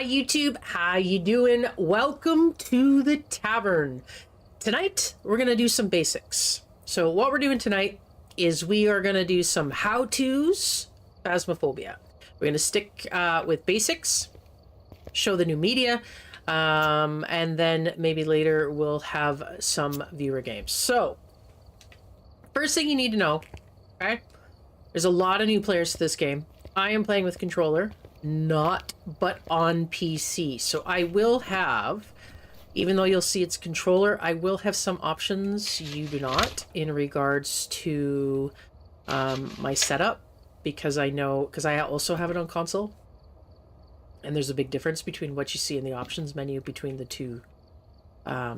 Hi YouTube, how you doing? Welcome to the tavern. Tonight, we're gonna do some basics. So what we're doing tonight is we are gonna do some how-tos, Phasmophobia. We're gonna stick with basics, show the new media, and then maybe later we'll have some viewer games. So, first thing you need to know, okay? There's a lot of new players to this game. I am playing with controller, but on PC. So I will have, even though you'll see it's controller, I will have some options you do not in regards to my setup, because I also have it on console. And there's a big difference between what you see in the options menu between the two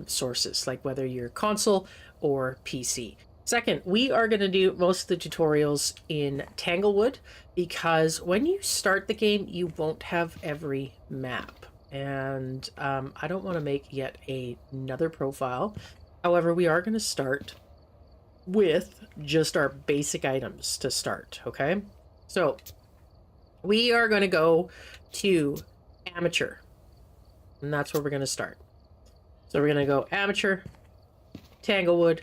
sources, like whether you're console or PC. Second, we are going to do most of the tutorials in Tanglewood, because when you start the game, you won't have every map. And I don't want to make yet another profile. However, we are going to start with just our basic items to start, okay? So, we are going to go to Amateur, and that's where we're going to start. So we're going to go Amateur, Tanglewood,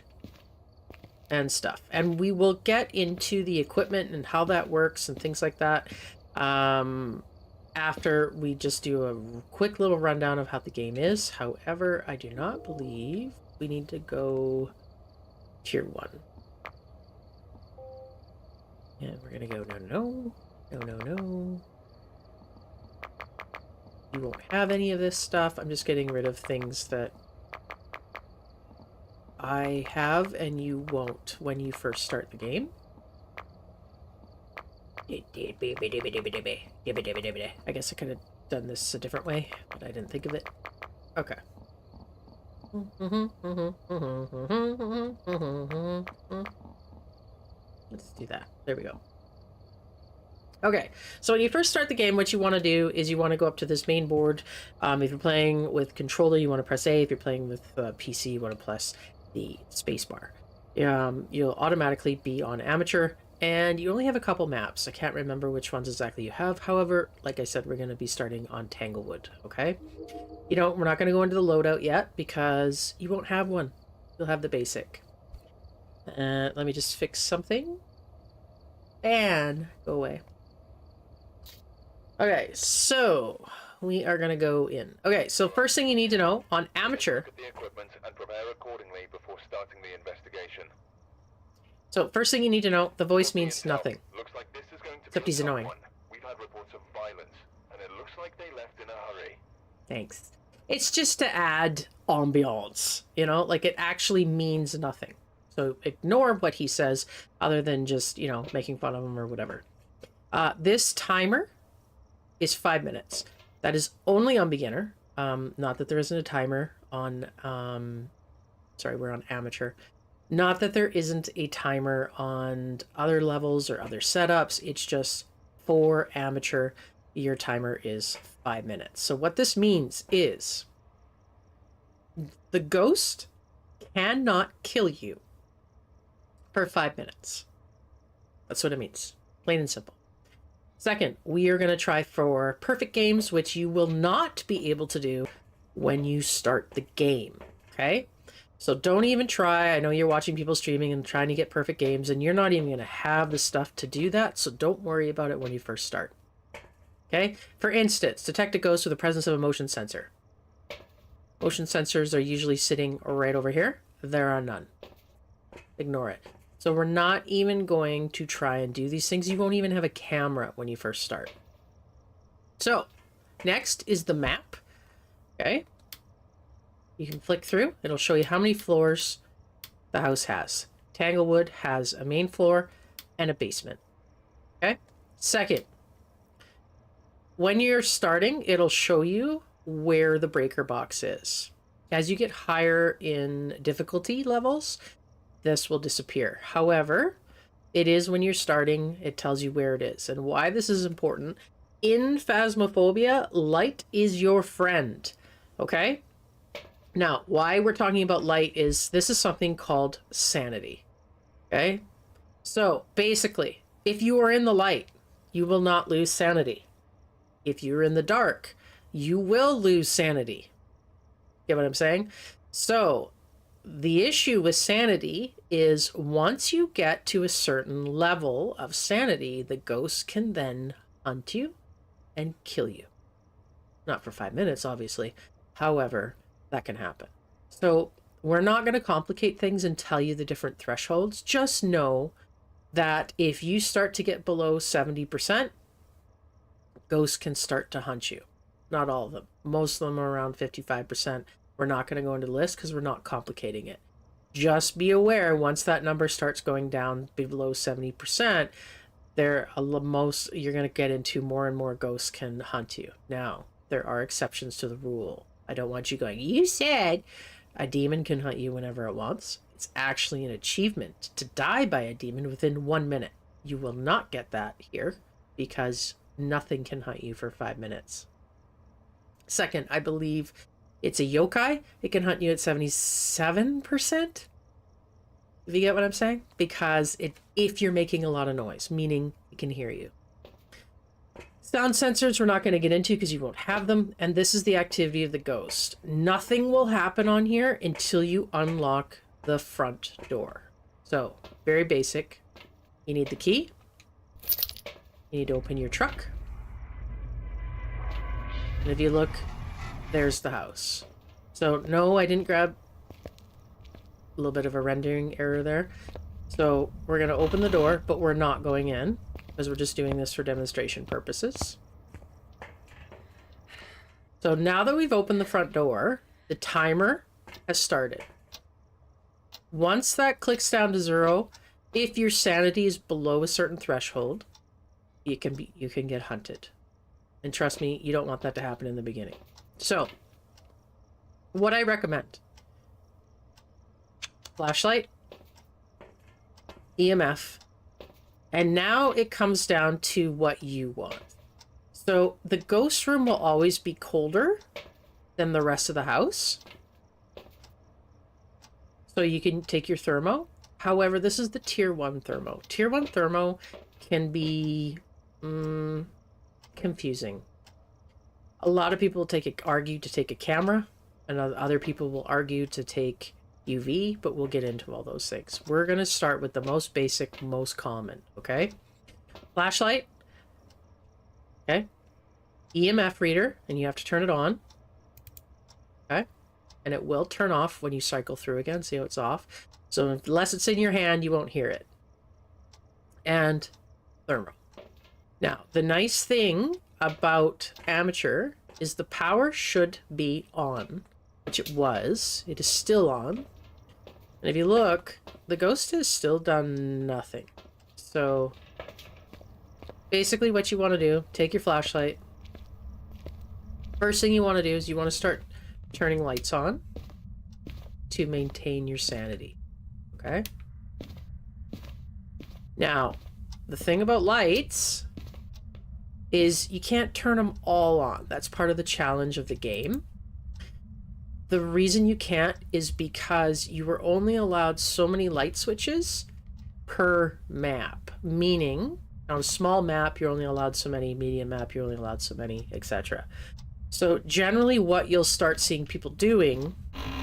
and stuff, and we will get into the equipment and how that works and things like that after we just do a quick little rundown of how the game is. However, I do not believe we need to go tier 1, and we're gonna go no. You won't have any of this stuff. I'm just getting rid of things that I have and you won't when you first start the game. I guess I could have done this a different way, but I didn't think of it. Okay. Let's do that. There we go. Okay, so when you first start the game, what you want to do is you want to go up to this main board. If you're playing with controller, you want to press A. If you're playing with PC, you want to press the spacebar. You'll automatically be on Amateur, and you only have a couple maps. I can't remember which ones exactly you have. However, like I said, we're going to be starting on Tanglewood, okay? We're not going to go into the loadout yet because you won't have one. You'll have the basic. Let me just fix something. And go away. Okay, so we are going to go in. Okay, so first thing you need to know on Amateur. Look at the equipment and prepare accordingly before starting the investigation. So first thing you need to know, the voice means nothing. Looks like this is going to except be he's a tough annoying. one. We've had reports of violence, and it looks like they left in a hurry. Thanks. It's just to add ambiance, like it actually means nothing. So ignore what he says other than just, making fun of him or whatever. This timer is 5 minutes. That is only on beginner. Not that there isn't a timer on, sorry, we're on Amateur. Not that there isn't a timer on other levels or other setups. It's just for Amateur, your timer is 5 minutes. So what this means is the ghost cannot kill you for 5 minutes. That's what it means. Plain and simple. Second, we are going to try for perfect games, which you will not be able to do when you start the game, okay? So don't even try. I know you're watching people streaming and trying to get perfect games, and you're not even going to have the stuff to do that, so don't worry about it when you first start, okay? For instance, detect a ghost with the presence of a motion sensor. Motion sensors are usually sitting right over here. There are none. Ignore it. So we're not even going to try and do these things. You won't even have a camera when you first start. So, next is the map. Okay. You can flick through. It'll show you how many floors the house has. Tanglewood has a main floor and a basement. Okay. Second, when you're starting, it'll show you where the breaker box is. As you get higher in difficulty levels, this will disappear. However, it is when you're starting, it tells you where it is. And why this is important, in Phasmophobia, light is your friend, okay? Now, why we're talking about light is this is something called sanity, okay? So, basically, if you are in the light, you will not lose sanity. If you're in the dark, you will lose sanity. Get what I'm saying? So the issue with sanity is once you get to a certain level of sanity, the ghost can then hunt you and kill you. Not for 5 minutes, obviously. However, that can happen. So we're not going to complicate things and tell you the different thresholds. Just know that if you start to get below 70%, ghosts can start to hunt you. Not all of them. Most of them are around 55%. We're not going to go into the list because we're not complicating it. Just be aware, once that number starts going down below 70%, you're going to get into more and more ghosts can hunt you. Now, there are exceptions to the rule. I don't want you going, you said a demon can hunt you whenever it wants. It's actually an achievement to die by a demon within 1 minute. You will not get that here because nothing can hunt you for 5 minutes. Second, I believe it's a yokai. It can hunt you at 77%. If you get what I'm saying? Because if you're making a lot of noise, meaning it can hear you. Sound sensors we're not going to get into because you won't have them. And this is the activity of the ghost. Nothing will happen on here until you unlock the front door. So, very basic. You need the key. You need to open your truck. And if you look, there's the house. So, no, I didn't grab a little bit of a rendering error there. So, we're going to open the door, but we're not going in because we're just doing this for demonstration purposes. So, now that we've opened the front door, the timer has started. Once that clicks down to 0, if your sanity is below a certain threshold, you can get hunted. And trust me, you don't want that to happen in the beginning. So, what I recommend: flashlight, EMF, and now it comes down to what you want. So, the ghost room will always be colder than the rest of the house. So you can take your thermo. However, this is the tier 1 thermo. Tier 1 thermo can be confusing. A lot of people argue to take a camera, and other people will argue to take UV, but we'll get into all those things. We're going to start with the most basic, most common, okay? Flashlight, okay? EMF reader, and you have to turn it on, okay? And it will turn off when you cycle through again. See how it's off? So unless it's in your hand, you won't hear it. And thermal. Now, the nice thing about amateur is the power should be on, which it was. It is still on. And if you look, the ghost has still done nothing. So basically what you want to do, take your flashlight. First thing you want to do is you want to start turning lights on to maintain your sanity. Okay? Now, the thing about lights is you can't turn them all on. That's part of the challenge of the game. The reason you can't is because you were only allowed so many light switches per map. Meaning, on a small map, you're only allowed so many, medium map, you're only allowed so many, etc. So generally what you'll start seeing people doing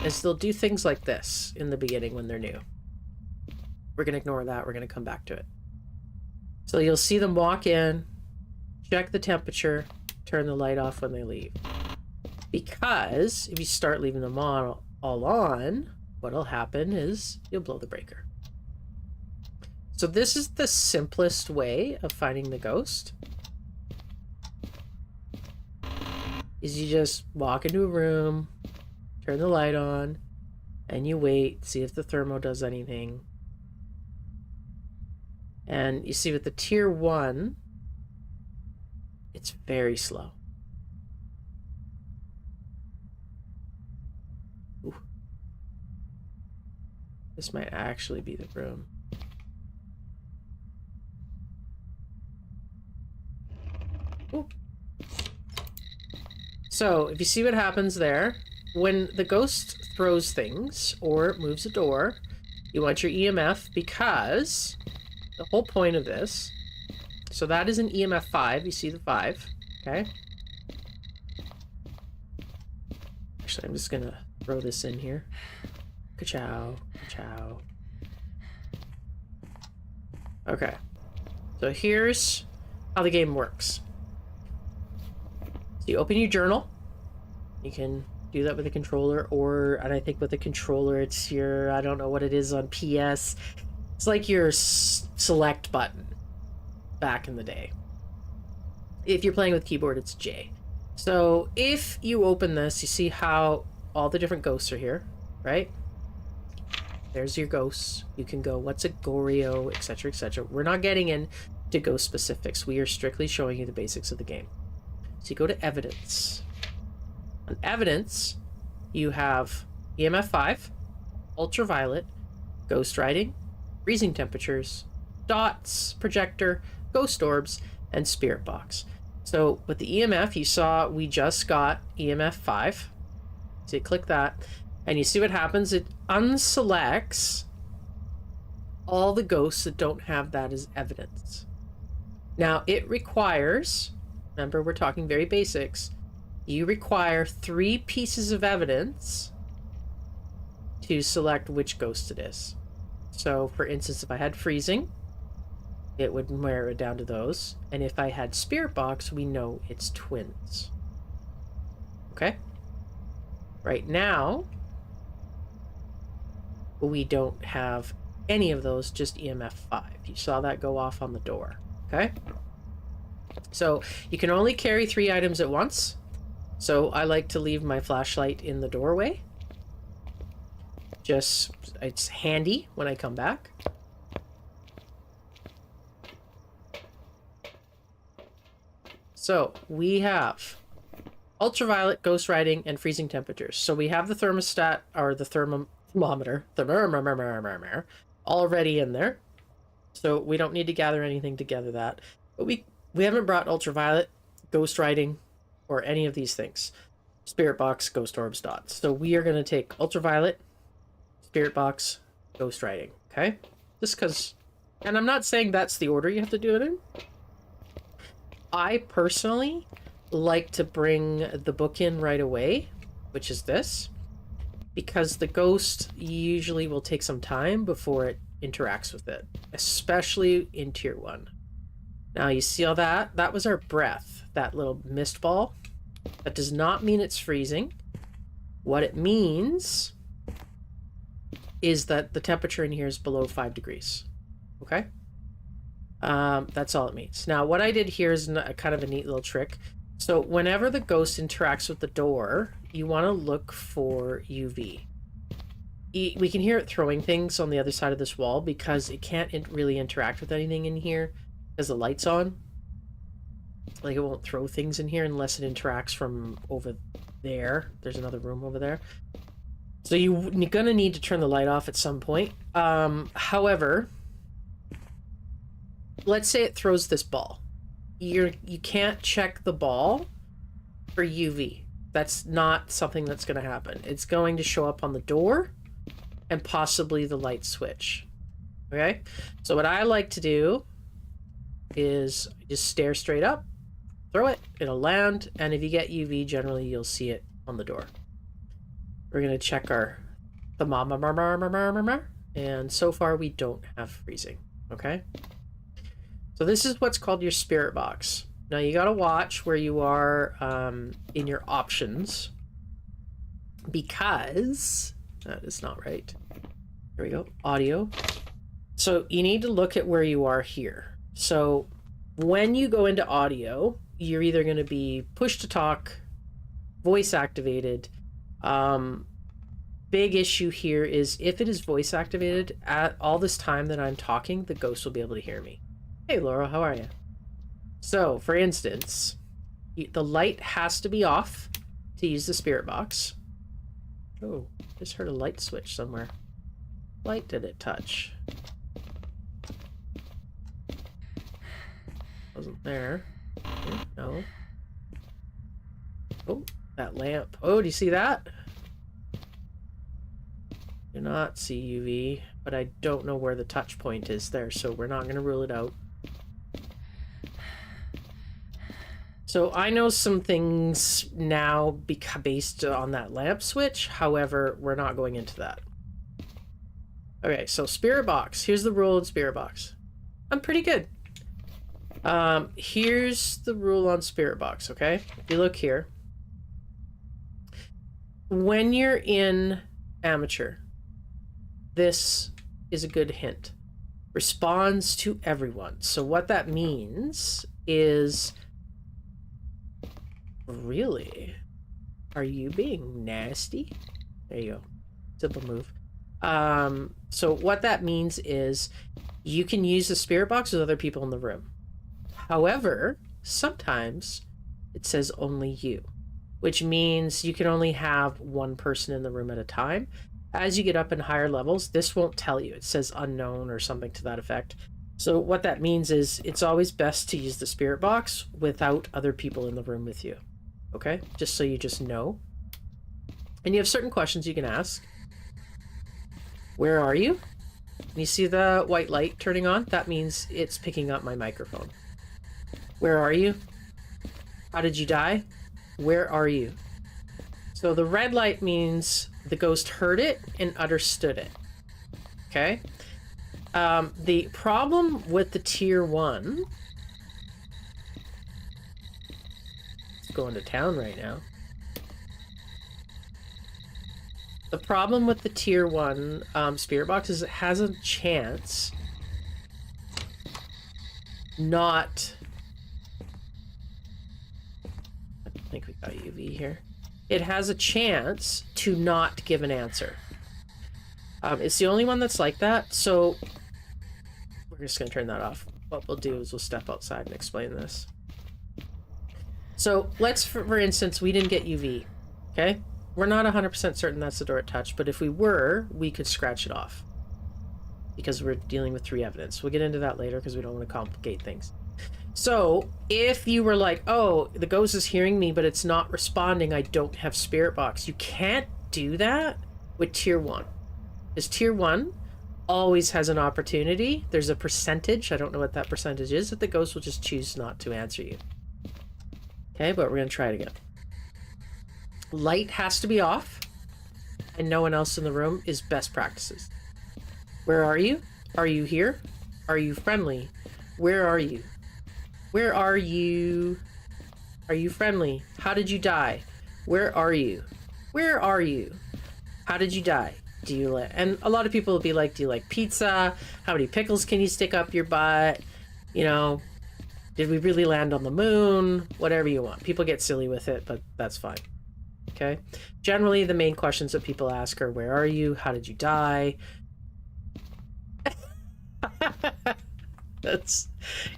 is they'll do things like this in the beginning when they're new. We're going to ignore that. We're going to come back to it. So you'll see them walk in, check the temperature, turn the light off when they leave. Because if you start leaving them all on, what'll happen is you'll blow the breaker. So this is the simplest way of finding the ghost. Is you just walk into a room, turn the light on, and you wait, see if the thermo does anything. And you see with the tier 1, it's very slow. Ooh. This might actually be the room. Ooh. So, if you see what happens there, when the ghost throws things or moves a door, you want your EMF because the whole point of this, so that is an EMF 5, you see the 5, okay? Actually, I'm just gonna throw this in here. Ka-chow, ka-chow. Okay. So here's how the game works. So you open your journal. You can do that with a controller, or, and I think with a controller, it's your, I don't know what it is on PS. It's like your select button back in the day. If you're playing with keyboard, it's J. So if you open this, you see how all the different ghosts are here, right? There's your ghosts. You can go, what's a Goryo, etc., etc. We're not getting into ghost specifics. We are strictly showing you the basics of the game. So you go to evidence. On evidence, you have EMF 5, ultraviolet, ghost writing, freezing temperatures, dots, projector, ghost orbs, and spirit box. So with the EMF, you saw we just got EMF 5. So you click that, and you see what happens. It unselects all the ghosts that don't have that as evidence. Now, it requires, remember we're talking very basics, you require 3 pieces of evidence to select which ghost it is. So, for instance, if I had freezing, it would narrow it down to those. And if I had spirit box, we know it's twins. Okay? Right now, we don't have any of those, just EMF 5. You saw that go off on the door. Okay? So, you can only carry 3 items at once. So, I like to leave my flashlight in the doorway. Just, it's handy when I come back. So, we have ultraviolet, ghost writing, and freezing temperatures. So we have the thermostat, or the thermometer, already in there. So we don't need to gather anything to gather that. But we haven't brought ultraviolet, ghost writing, or any of these things. Spirit box, ghost orbs, dots. So we are going to take ultraviolet, spirit box, ghost writing. Okay? Just because, and I'm not saying that's the order you have to do it in. I personally like to bring the book in right away, which is this, because the ghost usually will take some time before it interacts with it, especially in tier 1. Now you see all that? That was our breath, that little mist ball. That does not mean it's freezing. What it means is that the temperature in here is below 5 degrees. Okay? That's all it means. Now, what I did here is kind of a neat little trick. So whenever the ghost interacts with the door, you want to look for UV. We can hear it throwing things on the other side of this wall because it can't really interact with anything in here because the light's on. Like, it won't throw things in here unless it interacts from over there. There's another room over there. So you're going to need to turn the light off at some point. However, let's say it throws this ball. You can't check the ball for UV. That's not something that's going to happen. It's going to show up on the door and possibly the light switch. Okay? So what I like to do is just stare straight up, throw it, it'll land, and if you get UV, generally you'll see it on the door. We're going to check our thermometer, and so far we don't have freezing. Okay? So this is what's called your spirit box. Now you gotta watch where you are in your options, because that is not right. There we go, audio. So you need to look at where you are here. So when you go into audio, you're either going to be push to talk, voice activated. Big issue here is if it is voice activated, at all this time that I'm talking, the ghost will be able to hear me. Hey Laura, how are you? So, for instance, the light has to be off to use the spirit box. Oh, just heard a light switch somewhere. Light did it touch? Wasn't there. No. Oh, that lamp. Oh, do you see that? Do not see UV, but I don't know where the touch point is there, so we're not going to rule it out. So I know some things now based on that lamp switch. However, we're not going into that. Okay, so spirit box. Here's the rule in spirit box. I'm pretty good. Here's the rule on spirit box, okay? If you look here. When you're in amateur, this is a good hint. Responds to everyone. So what that means is... Really? Are you being nasty? There you go. Simple move. So what that means is you can use the spirit box with other people in the room. However, sometimes it says only you, which means you can only have one person in the room at a time. As you get up in higher levels, this won't tell you. It says unknown or something to that effect. So what that means is it's always best to use the spirit box without other people in the room with you. Okay? Just so you just know. And you have certain questions you can ask. Where are you? And you see the white light turning on? That means it's picking up my microphone. Where are you? How did you die? Where are you? So the red light means the ghost heard it and understood it. Okay? The problem with the tier 1... It's going to town right now. The problem with the tier 1 spirit box is it has a chance not... I think we got UV here. It has a chance to not give an answer. It's the only one that's like that, so we're just going to turn that off. What we'll do is we'll step outside and explain this. So let's, for instance, we didn't get UV, okay? We're not 100% certain that's the door it touched, but if we were, we could scratch it off. Because we're dealing with 3 evidence. We'll get into that later because we don't want to complicate things. So, if you were like, oh, the ghost is hearing me, but it's not responding, I don't have spirit box. You can't do that with tier 1. Because tier 1 always has an opportunity. There's a percentage, I don't know what that percentage is, that the ghost will just choose not to answer you. Okay, but we're going to try it again. Light has to be off, and no one else in the room is best practices. Where are you? Are you here? Are you friendly? Where are you? Where are you? Are you friendly? How did you die? Where are you? Where are you? How did you die? Do you like... And a lot of people will be like, do you like pizza? How many pickles can you stick up your butt? You know, did we really land on the moon? Whatever you want. People get silly with it, but that's fine. Okay? Generally, the main questions that people ask are, where are you? How did you die? That's...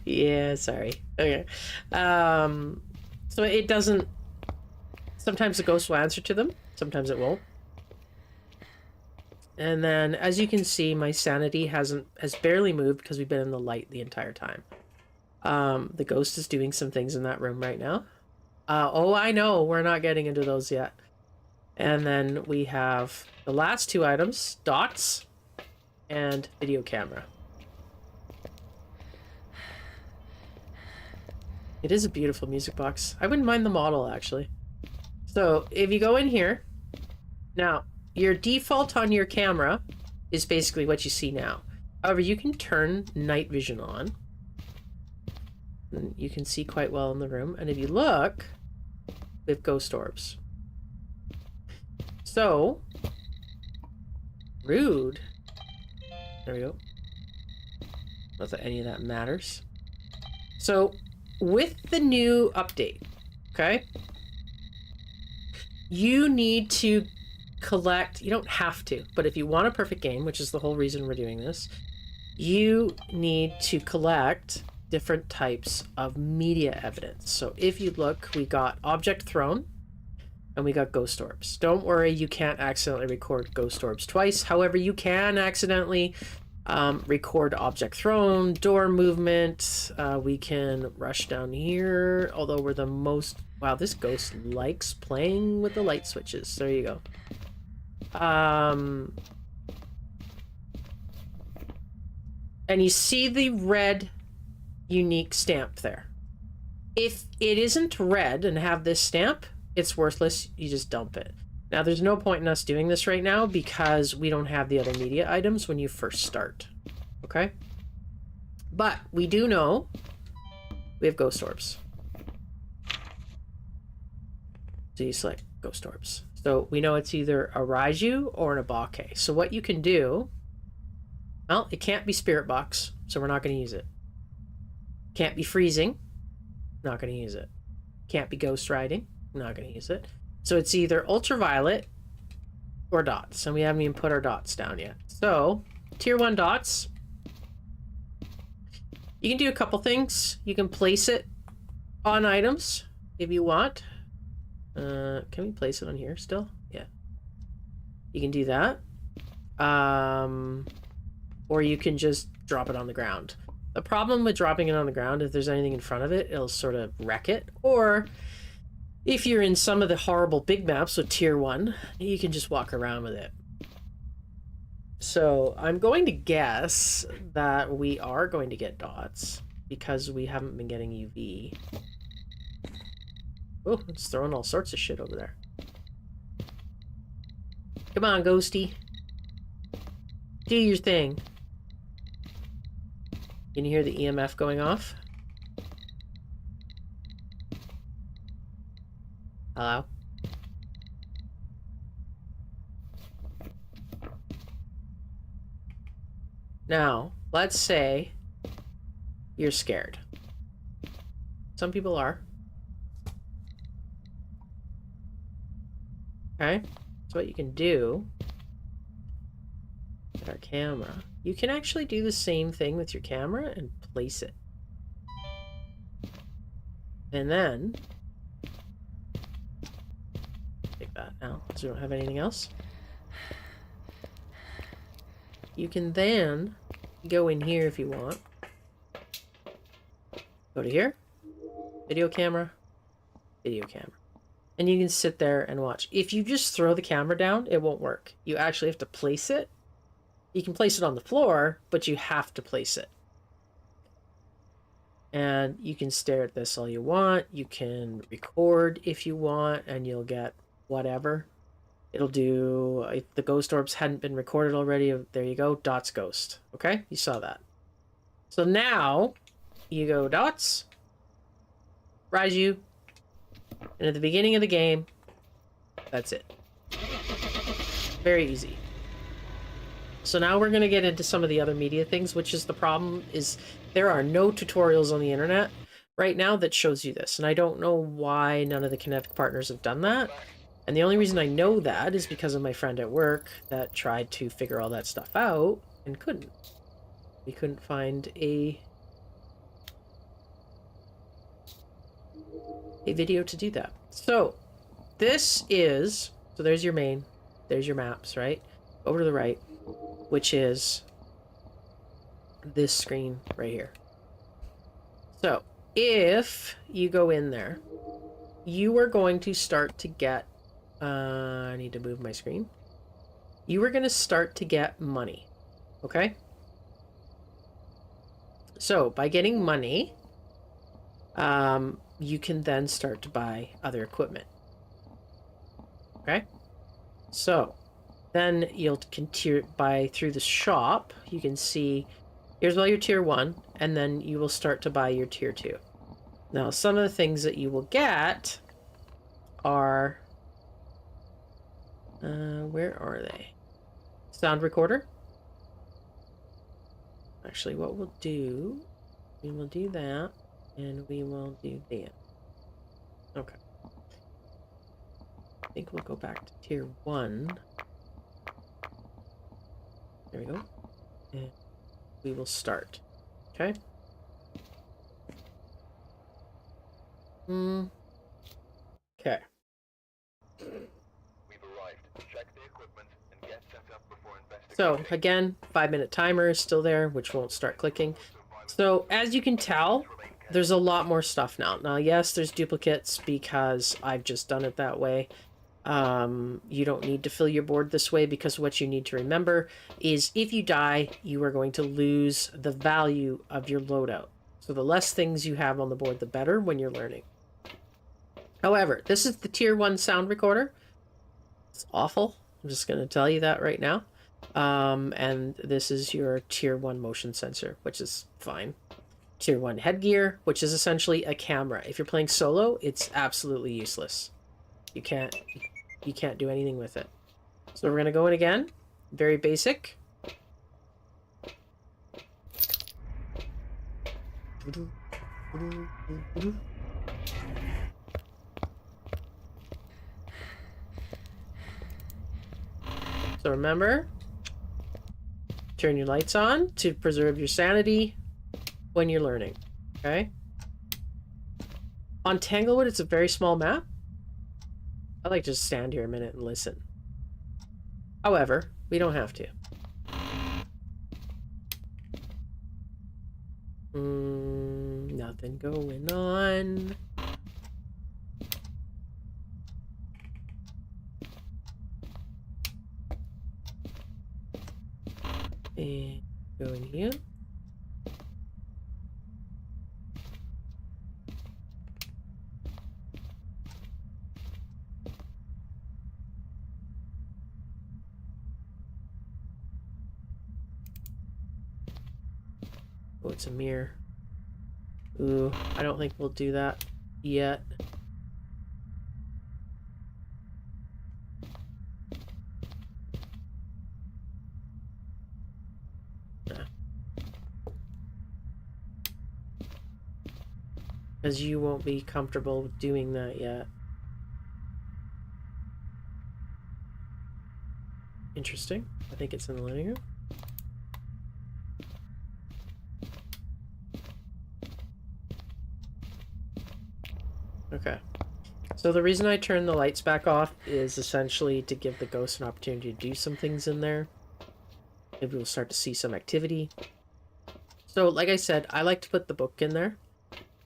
Yeah, sorry. Okay. So it doesn't... Sometimes the ghost will answer to them. Sometimes it won't. And then, as you can see, my sanity has barely moved because we've been in the light the entire time. The ghost is doing some things in that room right now. Oh, I know. We're not getting into those yet. And then we have the last 2 items, dots and video camera. It is a beautiful music box. I wouldn't mind the model, actually. So, if you go in here... Now, your default on your camera is basically what you see now. However, you can turn night vision on. And you can see quite well in the room. And if you look, we have ghost orbs. So, rude. There we go. Not that any of that matters. So, with the new update, okay, you need to collect, you don't have to, but if you want a perfect game, which is the whole reason we're doing this, you need to collect different types of media evidence. So if you look, we got object thrown and we got ghost orbs. Don't worry, you can't accidentally record ghost orbs twice. However, you can accidentally record object thrown, door movement. We can rush down here, although we're the most... Wow, this ghost likes playing with the light switches. There you go. And you see the red unique stamp there. If it isn't red and have this stamp, it's worthless. You just dump it. Now, there's no point in us doing this right now because we don't have the other media items when you first start. Okay? But we do know we have ghost orbs. So you select ghost orbs. So we know it's either a Raiju or an Abake. So what you can do, well, it can't be Spirit Box, so we're not going to use it. Can't be Freezing, not going to use it. Can't be Ghost Riding, not going to use it. So it's either Ultraviolet or dots, and we haven't even put our dots down yet. So, tier 1 dots, you can do a couple things. You can place it on items if you want. Can we place it on here still? Yeah. You can do that. Or you can just drop it on the ground. The problem with dropping it on the ground, if there's anything in front of it, it'll sort of wreck it. Or if you're in some of the horrible big maps with tier 1, you can just walk around with it. So I'm going to guess that we are going to get dots because we haven't been getting UV. Oh, it's throwing all sorts of shit over there. Come on, Ghosty. Do your thing. Can you hear the EMF going off? Hello? Now, let's say you're scared. Some people are. Okay? So what you can do with our camera, you can actually do the same thing with your camera and place it. And then take that out because we don't have anything else. You can then go in here if you want. Go to here. Video camera. Video camera. And you can sit there and watch. If you just throw the camera down, it won't work. You actually have to place it. You can place it on the floor, but you have to place it. And you can stare at this all you want. You can record if you want, and you'll get whatever. It'll do, if the ghost orbs hadn't been recorded already, there you go, dots ghost. Okay, you saw that. So now, you go dots, Raiju, and at the beginning of the game, that's it. Very easy. So now we're going to get into some of the other media things, which is the problem is there are no tutorials on the internet right now that shows you this. And I don't know why none of the Kinetic partners have done that. And the only reason I know that is because of my friend at work that tried to figure all that stuff out and couldn't. We couldn't find a video to do that. So this is, so there's your main, there's your maps, right? Over to the right, which is this screen right here. So if you go in there, you are going to start to get, I need to move my screen. You are going to start to get money, okay? So by getting money, you can then start to buy other equipment. Okay? So then you'll continue buy through the shop. You can see here's all your tier 1, and then you will start to buy your tier 2. Now, some of the things that you will get are where are they? Sound recorder. Actually, what we'll do, we will do that. And we will do that. Okay. I think we'll go back to tier 1. There we go. And we will start. Okay. Okay. We've arrived. Check the equipment and get set up before investigating. So again, 5-minute timer is still there, which won't start clicking. So as you can tell, there's a lot more stuff now. Now, yes, there's duplicates because I've just done it that way. You don't need to fill your board this way because what you need to remember is if you die, you are going to lose the value of your loadout. So the less things you have on the board, the better when you're learning. However, this is the tier 1 sound recorder. It's awful. I'm just going to tell you that right now. And this is your tier 1 motion sensor, which is fine. Tier 1 headgear, which is essentially a camera. If you're playing solo, it's absolutely useless. You can't do anything with it. So we're going to go in again. Very basic. So remember, turn your lights on to preserve your sanity when you're learning, okay? On Tanglewood, it's a very small map. I like to just stand here a minute and listen. However, we don't have to. Nothing going on. And go in here. Oh, it's a mirror. Ooh, I don't think we'll do that yet. Because you won't be comfortable doing that yet. Interesting. I think it's in the living room. Okay. So the reason I turned the lights back off is essentially to give the ghost an opportunity to do some things in there. Maybe we'll start to see some activity. So, like I said, I like to put the book in there.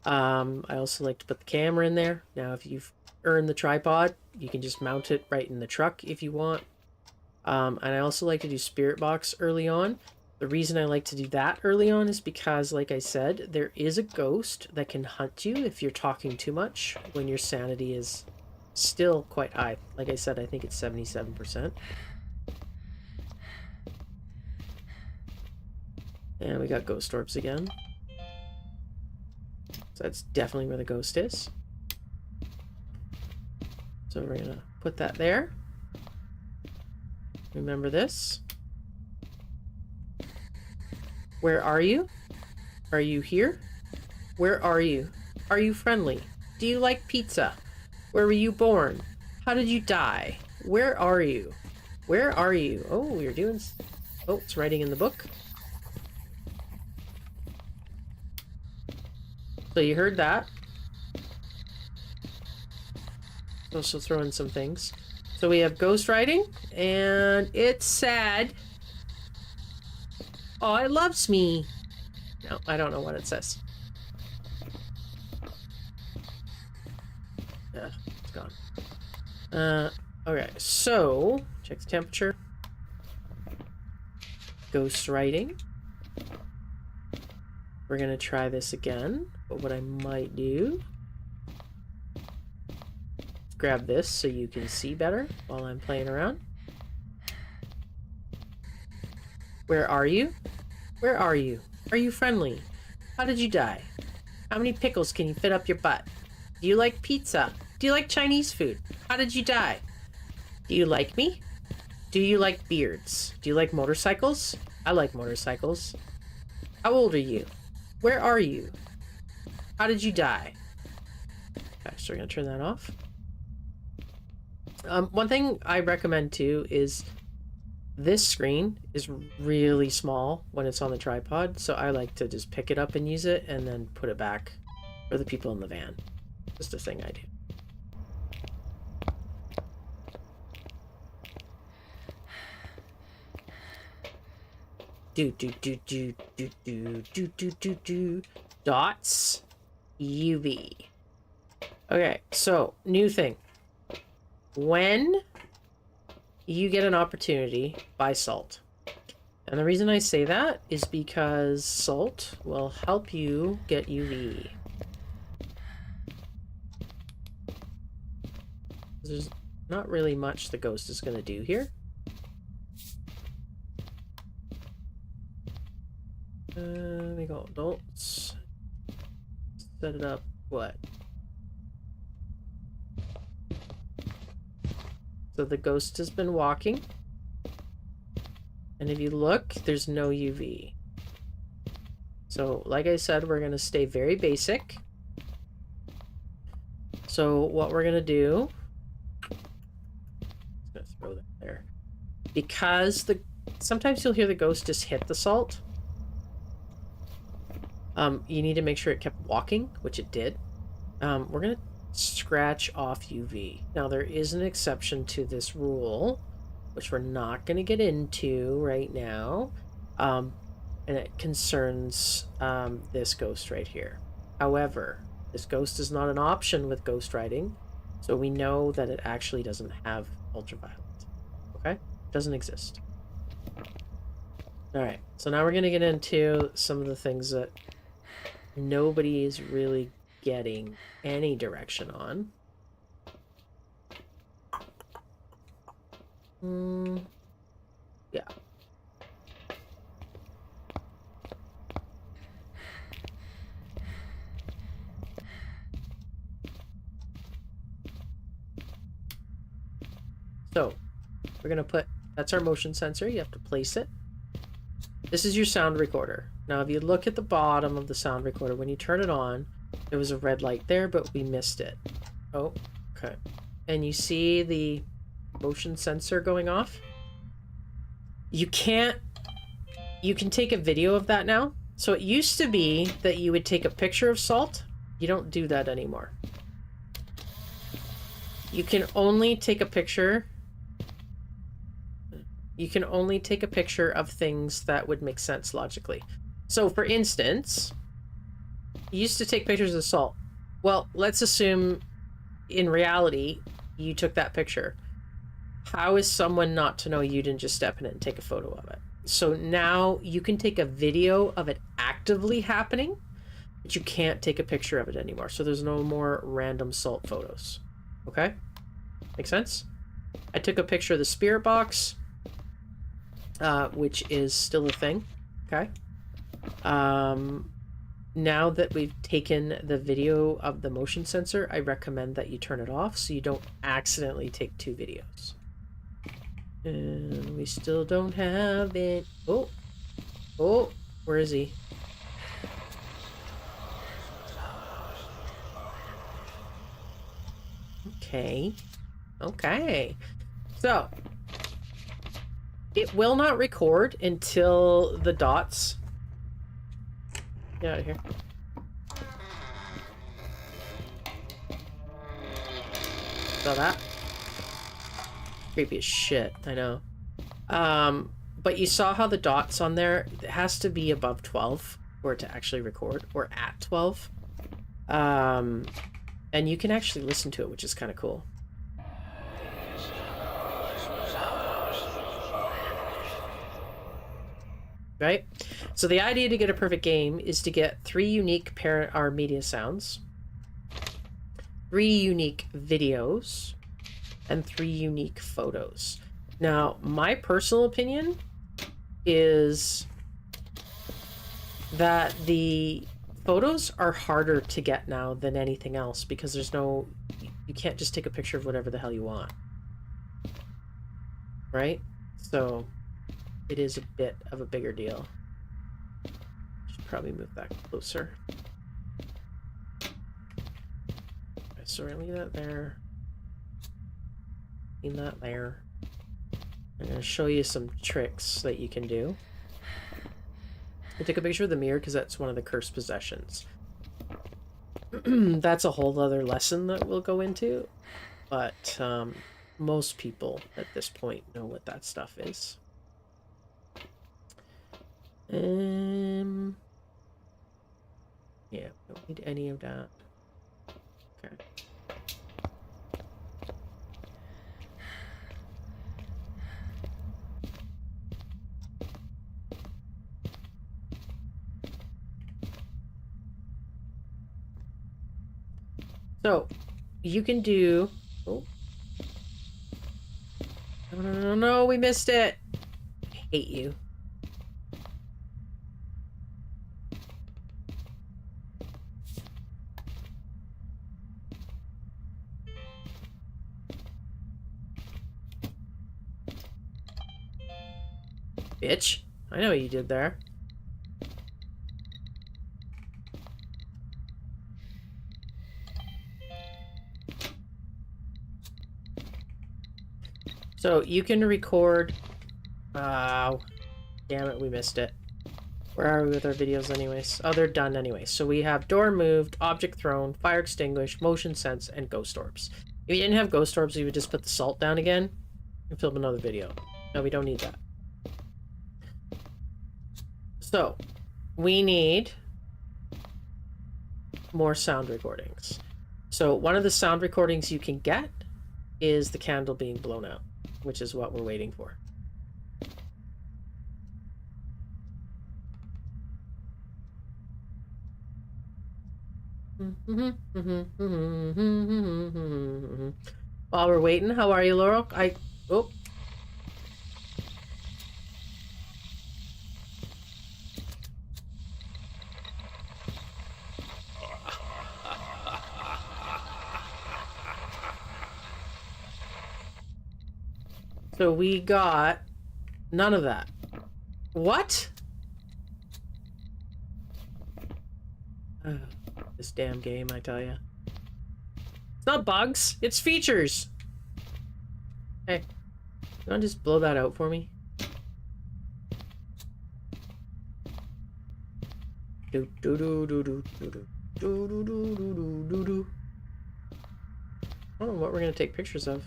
I also like to put the camera in there. Now, if you've earned the tripod, you can just mount it right in the truck if you want. And I also like to do spirit box early on. The reason I like to do that early on is because, like I said, there is a ghost that can hunt you if you're talking too much when your sanity is still quite high. Like I said, I think it's 77%. And we got ghost orbs again. So that's definitely where the ghost is. So we're gonna put that there. Remember this. Where are you? Are you here? Where are you? Are you friendly? Do you like pizza? Where were you born? How did you die? Where are you? Where are you? Oh, we're doing... Oh, it's writing in the book. So you heard that. Also throw in some things. So we have ghost writing, and it's sad. Oh, it loves me. No, I don't know what it says. Yeah, it's gone. Okay, so check the temperature. Ghost writing. We're gonna try this again, but what I might do, grab this so you can see better while I'm playing around. Where are you? Where are you? Are you friendly? How did you die? How many pickles can you fit up your butt? Do you like pizza? Do you like Chinese food? How did you die? Do you like me? Do you like beards? Do you like motorcycles? I like motorcycles. How old are you? Where are you? How did you die? Okay, so we're gonna turn that off. One thing I recommend too is this screen is really small when it's on the tripod, so I like to just pick it up and use it and then put it back for the people in the van. Just a thing I do. Dots UV. Okay, so new thing. When you get an opportunity, buy salt. And the reason I say that is because salt will help you get UV. There's not really much the ghost is going to do here. Let me go adults. Set it up. What? So the ghost has been walking. And if you look, there's no UV. So, like I said, we're going to stay very basic. So what we're going to do... I'm going to throw that there. Because sometimes you'll hear the ghost just hit the salt. You need to make sure it kept walking, which it did. We're going to scratch off UV. Now, there is an exception to this rule, which we're not going to get into right now. And it concerns this ghost right here. However, this ghost is not an option with ghost writing, so we know that it actually doesn't have ultraviolet. Okay? It doesn't exist. Alright, so now we're going to get into some of the things that nobody is really getting any direction on. Yeah. So, we're going to put, that's our motion sensor. You have to place it. This is your sound recorder. Now, if you look at the bottom of the sound recorder, when you turn it on, there was a red light there, but we missed it. Oh, okay. And you see the motion sensor going off? You can take a video of that now. So it used to be that you would take a picture of salt. You don't do that anymore. You can only take a picture. You can only take a picture of things that would make sense logically. So for instance, you used to take pictures of salt. Well, let's assume in reality, you took that picture. How is someone not to know you didn't just step in it and take a photo of it? So now you can take a video of it actively happening, but you can't take a picture of it anymore. So there's no more random salt photos. Okay? Make sense? I took a picture of the spirit box, which is still a thing. Okay? Now that we've taken the video of the motion sensor, I recommend that you turn it off so you don't accidentally take 2 videos. And we still don't have it. Oh. Oh, where is he? Okay. Okay. So, it will not record until the dots... Get out of here. Saw that? Creepy as shit, I know. But you saw how the dots on there, it has to be above 12 for it to actually record, or at 12. And you can actually listen to it, which is kind of cool. Right? So the idea to get a perfect game is to get 3 unique parent or media sounds, 3 unique videos, and 3 unique photos. Now, my personal opinion is that the photos are harder to get now than anything else because there's no... You can't just take a picture of whatever the hell you want. Right? So... it is a bit of a bigger deal. Should probably move that closer. Okay, so we're gonna leave that there. Leave that there. I'm gonna show you some tricks that you can do. I took a picture of the mirror because that's one of the cursed possessions. That's a whole other lesson that we'll go into. But most people at this point know what that stuff is. Yeah, don't need any of that. Okay. So, you can do... Oh. No, we missed it. I hate you. Bitch. I know what you did there. So, you can record... Damn it, we missed it. Where are we with our videos anyways? Oh, they're done anyways. So we have door moved, object thrown, fire extinguished, motion sense, and ghost orbs. If you didn't have ghost orbs, you would just put the salt down again and film another video. No, we don't need that. So, we need more sound recordings. So one of the sound recordings you can get is the candle being blown out, which is what we're waiting for. While we're waiting, how are you, Laurel? Oh. So we got none of that. What? This damn game, I tell ya. It's not bugs, it's features. Hey, you wanna just blow that out for me? Do do do do do do do do do do do do do. I don't know what we're gonna take pictures of.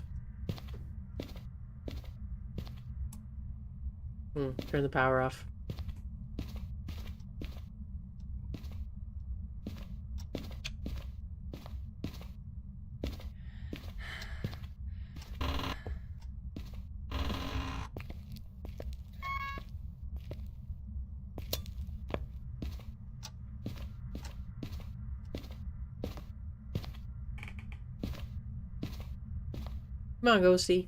Turn the power off. Come on, Ghosty.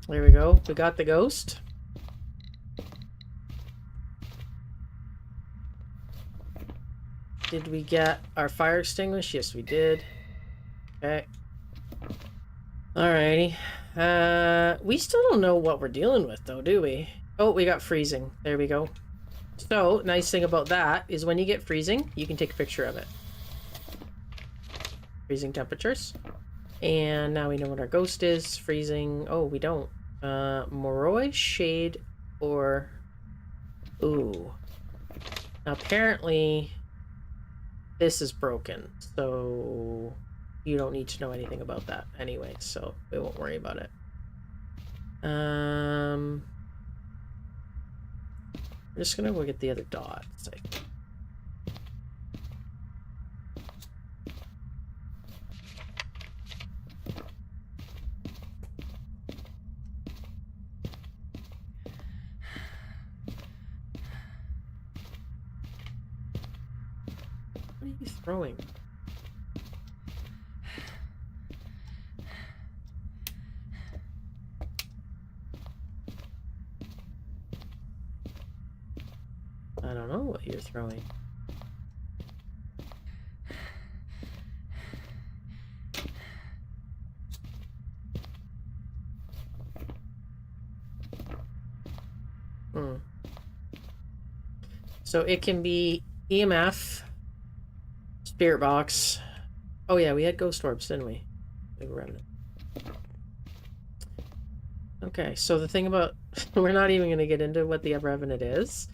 There we go. We got the ghost. Did we get our fire extinguished? Yes, we did. Okay. Alrighty. We still don't know what we're dealing with, though, do we? Oh, we got freezing. There we go. So, nice thing about that is when you get freezing, you can take a picture of it. Freezing temperatures. And now we know what our ghost is. Freezing. Oh, we don't. Moroi, shade, or... Ooh. Now, apparently, this is broken. So, you don't need to know anything about that anyway. So, we won't worry about it. I'm just gonna look at the other dots. What are you throwing? what you're throwing. So it can be EMF, spirit box. Oh yeah, we had ghost orbs, didn't we? Big remnant. Okay, so the thing about we're not even going to get into what the revenant is.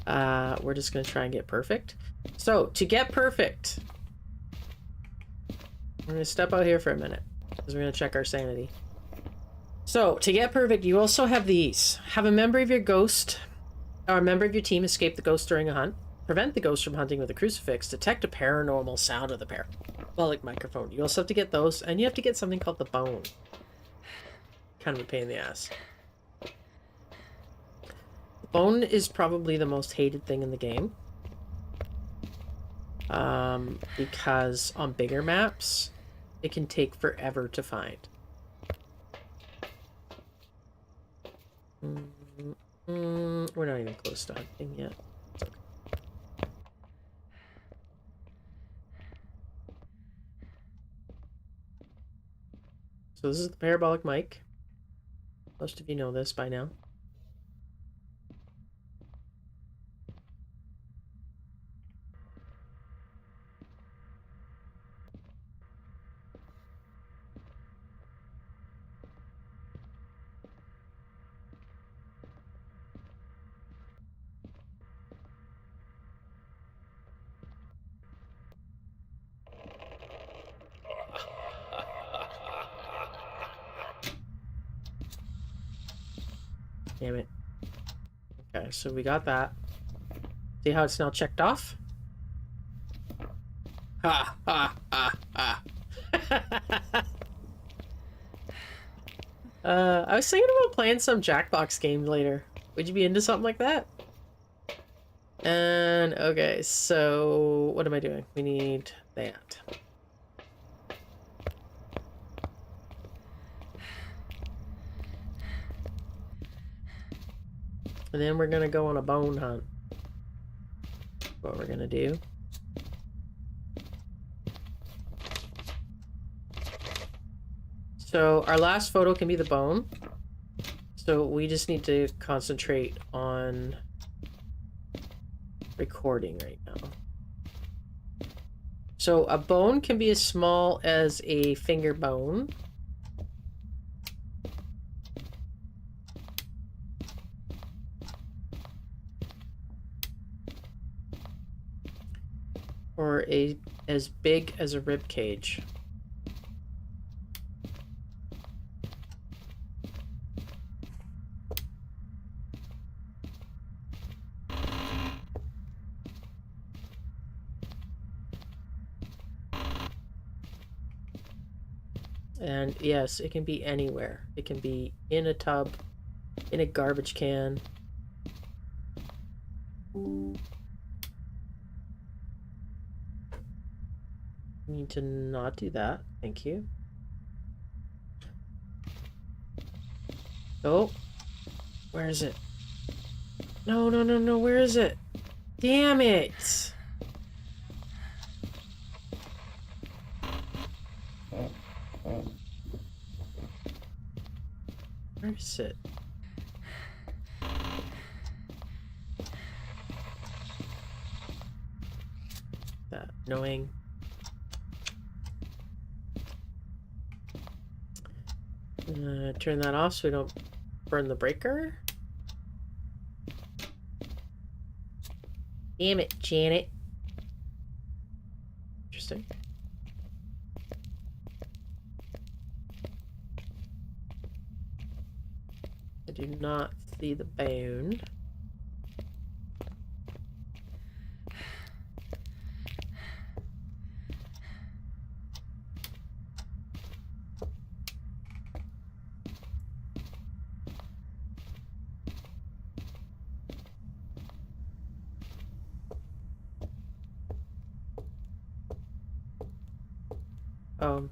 We're just going to try and get perfect. So to get perfect, we're going to step out here for a minute because we're going to check our sanity. So to get perfect, you also have these. Have a member of your ghost or a member of your team escape the ghost during a hunt. Prevent the ghost from hunting with a crucifix. Detect a paranormal sound with a parabolic microphone. You also have to get those, and you have to get something called the bone. Kind of a pain in the ass. The bone is probably the most hated thing in the game. Because on bigger maps, it can take forever to find. We're not even close to hunting yet. It's okay. So this is the parabolic mic. Most of you know this by now. Damn it. Okay, so we got that. See how it's now checked off? Ha ha ha ha. I was thinking about playing some Jackbox games later. Would you be into something like that? And okay, so what am I doing? We need that. And then we're gonna go on a bone hunt. What we're gonna do. So our last photo can be the bone. So we just need to concentrate on recording right now. So a bone can be as small as a finger bone. Or as big as a rib cage. And yes, it can be anywhere. It can be in a tub, in a garbage can. Need to not do that. Thank you. Oh, where is it? No, no, no, no, where is it? Damn it! Where is it? That annoying. Turn that off so we don't burn the breaker. Damn it, Janet. Interesting. I do not see the bone.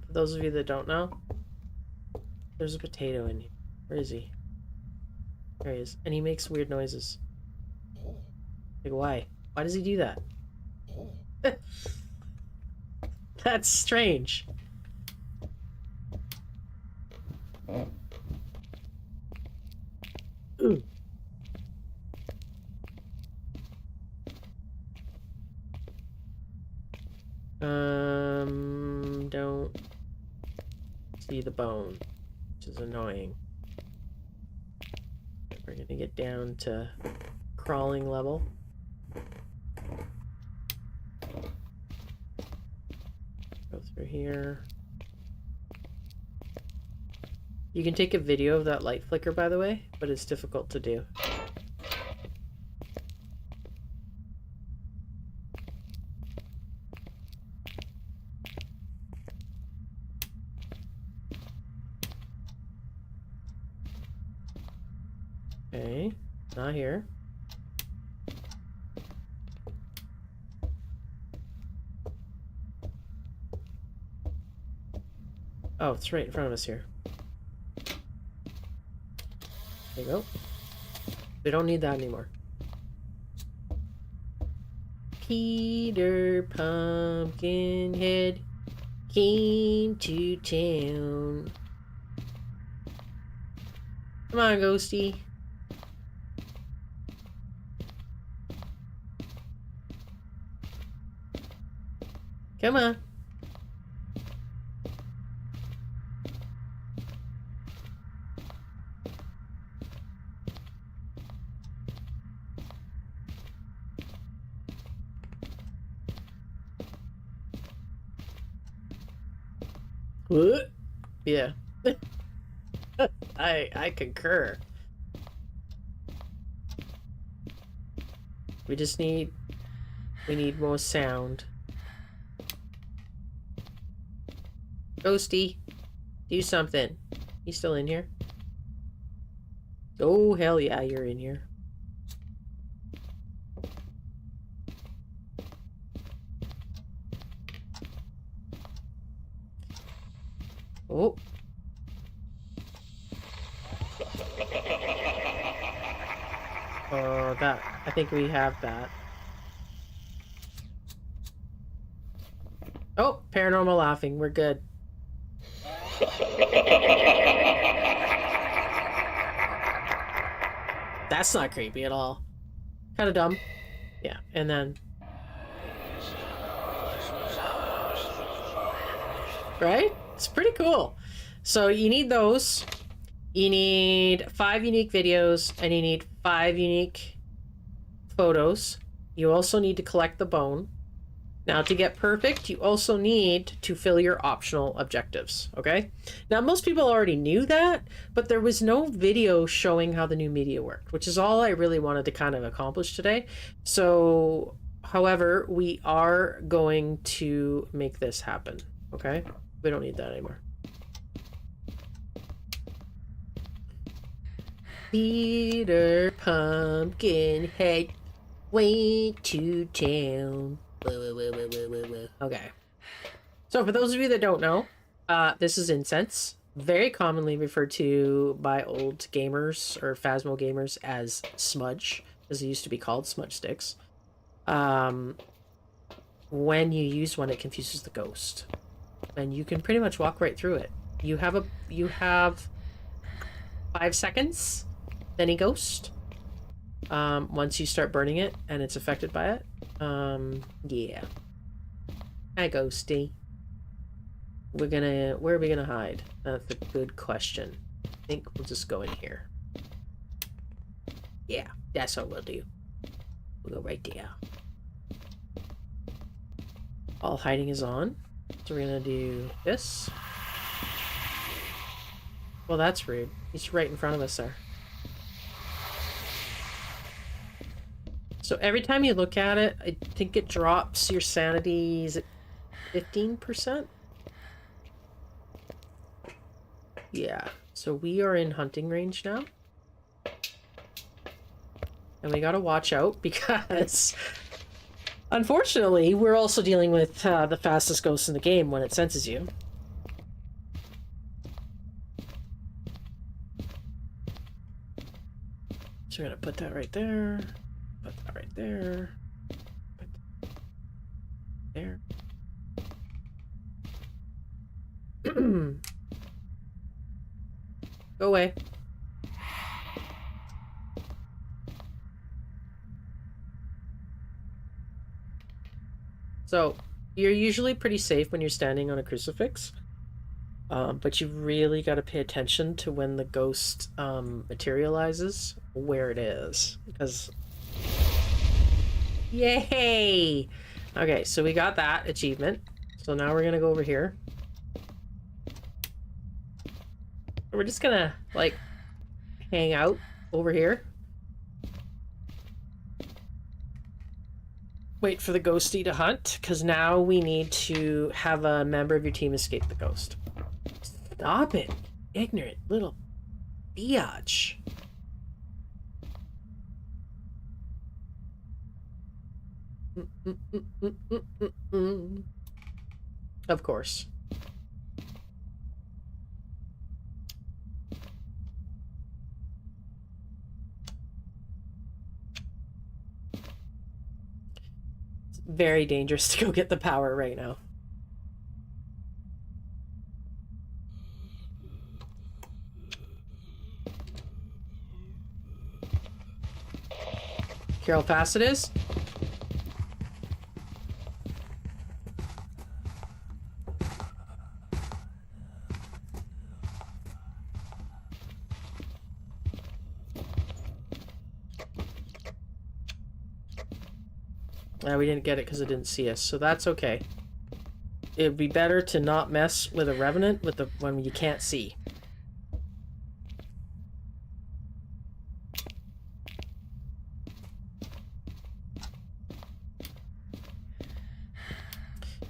For those of you that don't know, there's a potato in here. Where is he? There he is. And he makes weird noises. Like, why? Why does he do that? That's strange. Ooh. Don't see the bone, which is annoying. We're gonna get down to crawling level. Go through here. You can take a video of that light flicker, by the way, but it's difficult to do. Okay, not here. Oh, it's right in front of us here. There you go. We don't need that anymore. Peter Pumpkinhead came to town. Come on, Ghosty. Come on. What? Yeah. I concur. We need more sound. Ghosty, do something. He's still in here? Oh, hell yeah, you're in here. Oh. I think we have that. Oh, paranormal laughing. We're good. That's not creepy at all. Kind of dumb. Yeah, and then... Right? It's pretty cool. So you need those. You need 5 unique videos, and you need 5 unique photos. You also need to collect the bone. Now, to get perfect, you also need to fill your optional objectives, okay? Now, most people already knew that, but there was no video showing how the new media worked, which is all I really wanted to kind of accomplish today. So, however, we are going to make this happen, okay? We don't need that anymore. Peter Pumpkinhead went to town. Okay. So for those of you that don't know, this is incense, very commonly referred to by old gamers or Phasmo gamers as smudge, as it used to be called, smudge sticks. When you use one, it confuses the ghost, and you can pretty much walk right through it. You have 5 seconds, any ghost. Once you start burning it and it's affected by it. Yeah. Hi, Ghosty. Where are we gonna hide? That's a good question. I think we'll just go in here. Yeah, that's what we'll do. We'll go right there. All hiding is on. So we're gonna do this. Well, that's rude. He's right in front of us there. So every time you look at it, I think it drops your sanity, is it 15%? Yeah, so we are in hunting range now. And we gotta watch out because, unfortunately, we're also dealing with the fastest ghost in the game when it senses you. So we're gonna put that right there. Put that right there. There. Go away. So, you're usually pretty safe when you're standing on a crucifix. But you really got to pay attention to when the ghost materializes, where it is. Because... Yay! Okay, so we got that achievement. So now we're going to go over here. We're just going to, like, hang out over here. Wait for the ghosty to hunt, because now we need to have a member of your team escape the ghost. Stop it, ignorant little biatch. Of course. It's very dangerous to go get the power right now. Hear how fast it is? We didn't get it because it didn't see us, so that's okay. It would be better to not mess with a revenant with the when you can't see.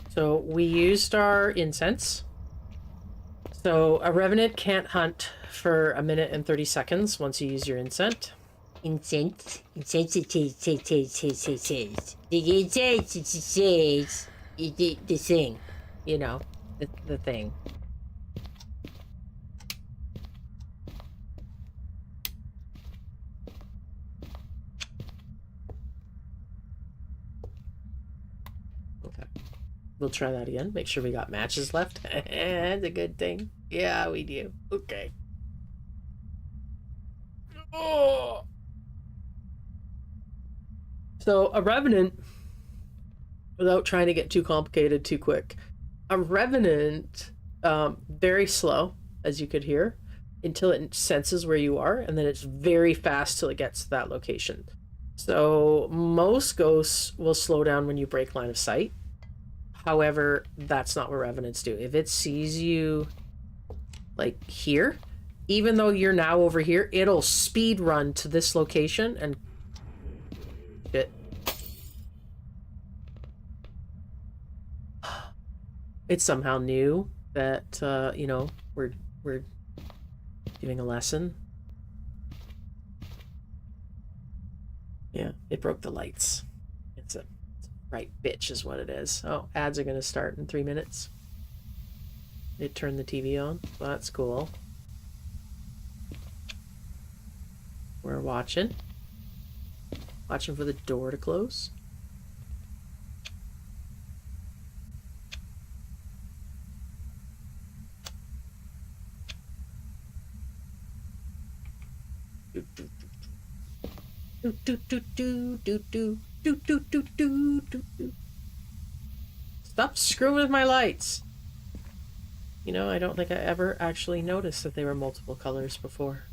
So we used our incense. So a revenant can't hunt for a minute and 30 seconds once you use your incense. Incense. The thing. You know, the thing. Okay. We'll try that again. Make sure we got matches left. That's a good thing. Yeah, we do. Okay. Oh. So a revenant, without trying to get too complicated too quick, a revenant, very slow, as you could hear, until it senses where you are, and then it's very fast till it gets to that location. So most ghosts will slow down when you break line of sight. However, that's not what revenants do. If it sees you, like, here, even though you're now over here, it'll speed run to this location and... Shit. It somehow knew that, you know, we're giving a lesson. Yeah, it broke the lights. It's a right bitch is what it is. Oh, ads are going to start in 3 minutes. It turned the TV on. Well, that's cool. We're watching. Watching for the door to close. Stop screwing with my lights. You know, I don't think I ever actually noticed that they were multiple colors before.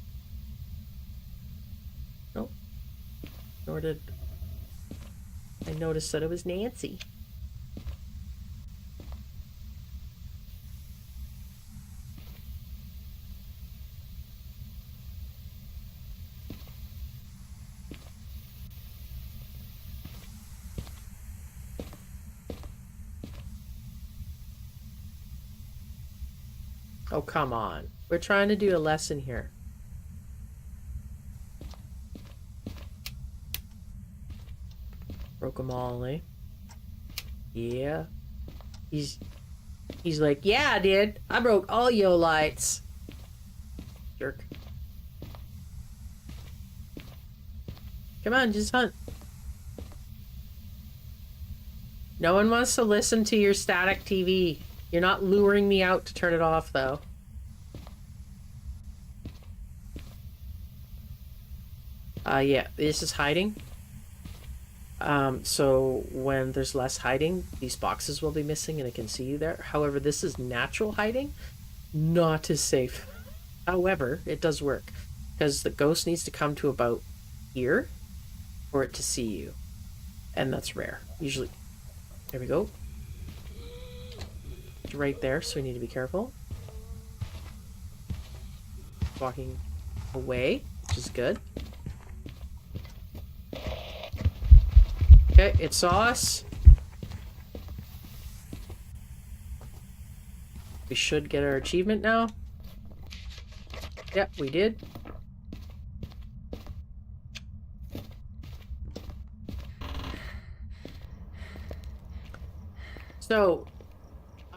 Nope. Nor did I notice that it was Nancy. Oh, come on. We're trying to do a lesson here. Broke them all, eh? Yeah. He's like, yeah, I did. I broke all your lights. Jerk. Come on, just hunt. No one wants to listen to your static TV. You're not luring me out to turn it off, though. Yeah, this is hiding. So when there's less hiding, these boxes will be missing and it can see you there. However, this is natural hiding, not as safe. However, it does work because the ghost needs to come to about here for it to see you. And that's rare. Usually, there we go. It's right there, so we need to be careful. Walking away, which is good. Okay, it saw us. We should get our achievement now. Yep, we did. So,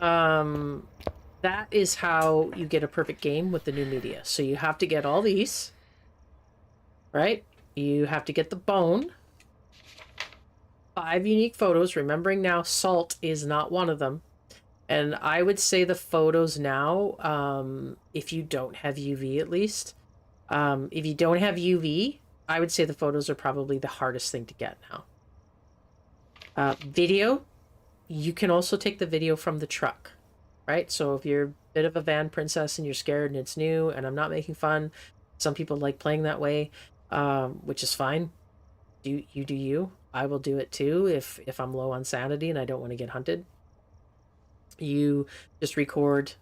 that is how you get a perfect game with the new media. So you have to get all these, right? You have to get the bone. 5 unique photos, remembering now salt is not one of them. And I would say the photos now, if you don't have UV at least, if you don't have UV, I would say the photos are probably the hardest thing to get now. Video, you can also take the video from the truck, right? So if you're a bit of a van princess and you're scared and it's new, and I'm not making fun, some people like playing that way, which is fine. Do you. I will do it too if I'm low on sanity and I don't want to get hunted. You just record.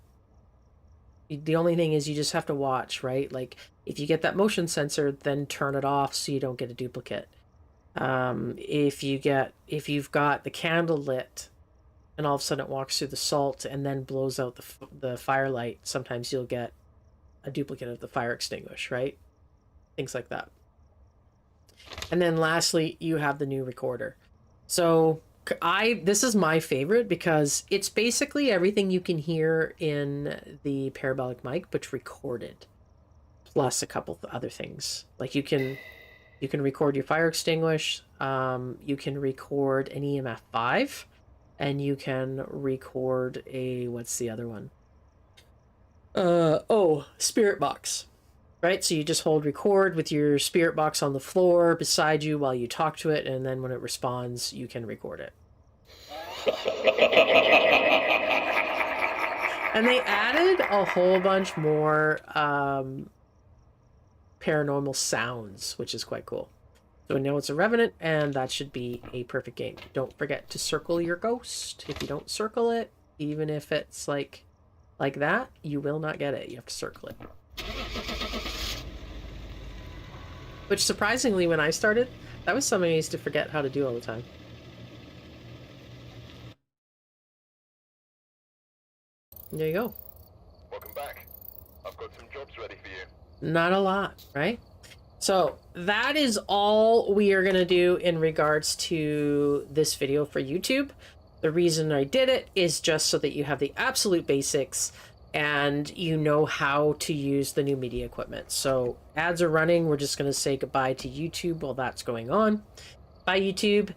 The only thing is you just have to watch, right? Like if you get that motion sensor, then turn it off so you don't get a duplicate. If you've got the candle lit and all of a sudden it walks through the salt and then blows out the firelight, sometimes you'll get a duplicate of the fire extinguish, right? Things like that. And then lastly, you have the new recorder. So this is my favorite because it's basically everything you can hear in the parabolic mic, but recorded, plus a couple of other things. Like you can record your fire extinguish, you can record an EMF 5, and you can record a, what's the other one? Spirit box. Right, so you just hold record with your spirit box on the floor beside you while you talk to it, and then when it responds, you can record it. And they added a whole bunch more paranormal sounds, which is quite cool. So we know it's a revenant, and that should be a perfect game. Don't forget to circle your ghost. If you don't circle it, even if it's like that, you will not get it. You have to circle it. Which, surprisingly, when I started, that was something I used to forget how to do all the time. There you go. Welcome back. I've got some jobs ready for you. Not a lot, right? So that is all we are going to do in regards to this video for YouTube. The reason I did it is just so that you have the absolute basics and you know how to use the new media equipment. So ads are running. We're just going to say goodbye to YouTube while that's going on. Bye, YouTube.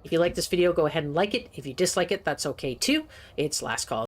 If you like this video, go ahead and like it. If you dislike it, that's okay too. It's last call.